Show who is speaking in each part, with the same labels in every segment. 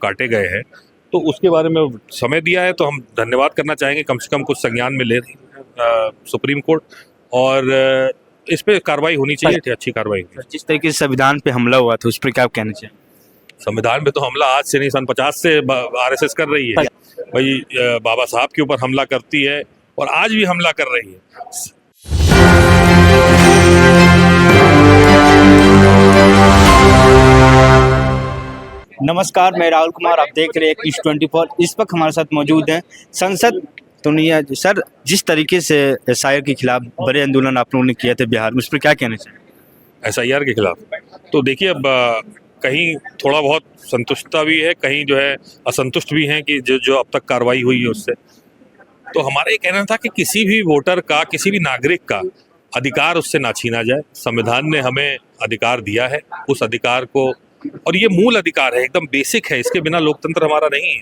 Speaker 1: काटे गए हैं, तो उसके बारे में समय दिया है तो हम धन्यवाद करना चाहेंगे। कम से कम कुछ संज्ञान में ले रही सुप्रीम कोर्ट, और इस पे कार्रवाई होनी चाहिए, अच्छी कार्रवाई होनी चाहिए।
Speaker 2: जिस तरीके से संविधान पे हमला हुआ था उस पर क्या कहना चाहिए?
Speaker 1: संविधान पे तो हमला आज से नहीं, सन 50 से आरएसएस कर रही है भाई। बाबा साहब के ऊपर हमला करती है और आज भी हमला कर रही है।
Speaker 2: नमस्कार, मैं राहुल कुमार, आप देख रहे हैं न्यूज़ 24। इस वक्त हमारे साथ मौजूद हैं संसद दुनिया। सर, जिस तरीके से एसआईआर के खिलाफ बड़े आंदोलन आप लोगों ने किए थे बिहार में, उस पर क्या कहना चाहिए?
Speaker 1: एसआईआर के खिलाफ तो देखिए, अब कहीं थोड़ा बहुत संतुष्टता भी है, कहीं जो है असंतुष्ट भी हैं कि जो अब तक कार्रवाई हुई है उससे। तो हमारा ये कहना था कि किसी भी वोटर का, किसी भी नागरिक का अधिकार उससे ना छीना जाए। संविधान ने हमें अधिकार दिया है, उस अधिकार को, और ये मूल अधिकार है, एकदम बेसिक है, इसके बिना लोकतंत्र हमारा नहीं है।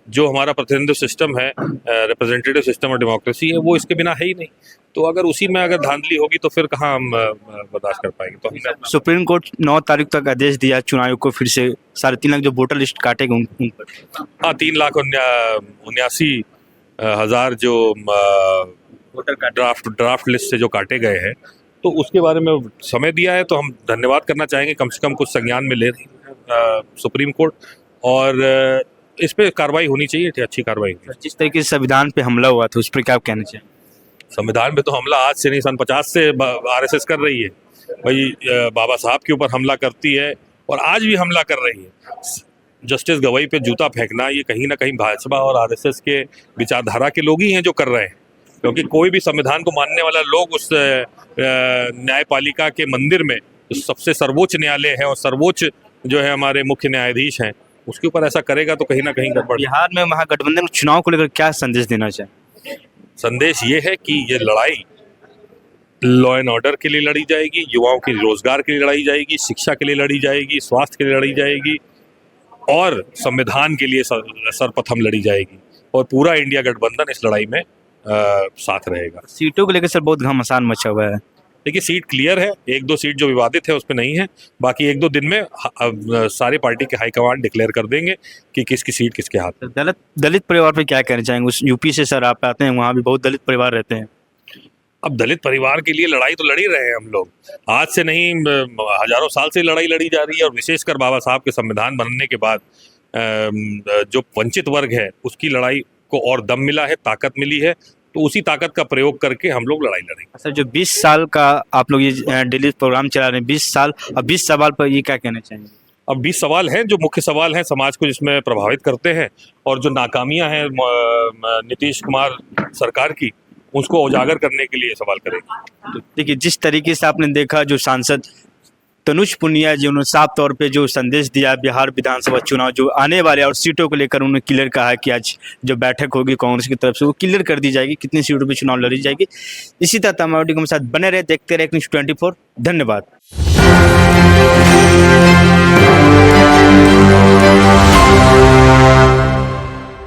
Speaker 1: जो हमारा प्रतिनिधित्व सिस्टम है, रिप्रेजेंटेटिव सिस्टम और डेमोक्रेसी है, वो इसके बिना है ही नहीं। तो अगर उसी में अगर धांधली होगी तो फिर कहाँ हम बर्दाश्त कर पाएंगे। तो हमने
Speaker 2: सुप्रीम कोर्ट 9 तारीख तक आदेश दिया चुनाव आयोग को, फिर से 3.5 लाख जो वोटर लिस्ट काटेगा उन पर।
Speaker 1: हाँ, 3,79,000 जो ड्राफ्ट लिस्ट से जो काटे गए हैं, तो उसके बारे में समय दिया है तो हम धन्यवाद करना चाहेंगे। कम से कम कुछ संज्ञान में ले रही सुप्रीम कोर्ट, और इस पे कार्रवाई होनी चाहिए, अच्छी कार्रवाई होनी चाहिए।
Speaker 2: जिस तरीके से संविधान पे हमला हुआ था उस पर क्या कहना चाहिए?
Speaker 1: संविधान पे तो हमला आज से नहीं, सन 50 से आरएसएस कर रही है भाई। बाबा साहब के ऊपर हमला करती है और आज भी हमला कर रही है। जस्टिस गवई पे जूता फेंकना, ये कहीं ना कहीं भाजपा और आरएसएस के विचारधारा के लोग ही हैं जो कर रहे हैं, क्योंकि कोई भी संविधान को मानने वाला लोग उस न्यायपालिका के मंदिर में, सबसे सर्वोच्च न्यायालय है और सर्वोच्च जो है हमारे मुख्य न्यायाधीश हैं, उसके ऊपर ऐसा करेगा तो कहीं ना कहीं गड़बड़।
Speaker 2: बिहार में महागठबंधन चुनाव को लेकर क्या संदेश देना चाहिए?
Speaker 1: संदेश ये है कि ये लड़ाई लॉ एंड ऑर्डर के लिए लड़ी जाएगी, युवाओं के रोजगार के लिए लड़ी जाएगी, शिक्षा के लिए लड़ी जाएगी, स्वास्थ्य के लिए लड़ी जाएगी, और संविधान के लिए सर्वप्रथम लड़ी जाएगी, और पूरा इंडिया गठबंधन इस लड़ाई में साथ रहेगा।
Speaker 2: सीटों को लेकर सर बहुत घमासान मचा हुआ है।
Speaker 1: देखिए, सीट क्लियर है, 1-2 सीट जो विवादित है उस पर नहीं है, बाकी 1-2 दिन में सारे पार्टी के हाईकमांड डिक्लेयर कर देंगे कि किसकी सीट किसके हाथ में।
Speaker 2: दलित परिवार पे क्या कहना चाहेंगे? उस यूपी से सर आप आते हैं, वहाँ भी बहुत दलित परिवार रहते हैं।
Speaker 1: अब दलित परिवार के लिए लड़ाई तो लड़ी रहे हैं हम लोग, आज से नहीं, हजारों साल से लड़ाई लड़ी जा रही है, और विशेषकर बाबा साहब के संविधान बनने के बाद जो वंचित वर्ग है उसकी लड़ाई को और दम मिला है, ताकत मिली है, तो उसी ताकत का प्रयोग करके हम लोग लड़ाई लड़ेंगे।
Speaker 2: सर, जो 20 साल का आप लोग ये डेली प्रोग्राम चला रहे हैं, 20 साल, अब 20 सवाल पर ये क्या कहना चाहेंगे?
Speaker 1: अब 20 सवाल हैं जो मुख्य सवाल हैं, समाज को जिसमें प्रभावित करते हैं, और जो नाकामियां हैं नीतीश कुमार सरकार की, उसको उजागर करने के लिए सवाल करेंगे।
Speaker 2: तो देखिए, जिस तरीके से आपने देखा, जो सांसद तनुज पुनिया जी, उन्होंने साफ तौर पे जो संदेश दिया बिहार विधानसभा चुनाव जो आने वाले और सीटों को लेकर, उन्होंने क्लियर कहा कि आज जो बैठक होगी कांग्रेस की तरफ से वो क्लियर कर दी जाएगी, कितनी सीटों पे चुनाव लड़ी जाएगी। इसी तरह तमाम वीडियो के साथ बने रहे, देखते रहे न्यूज़ 24। धन्यवाद।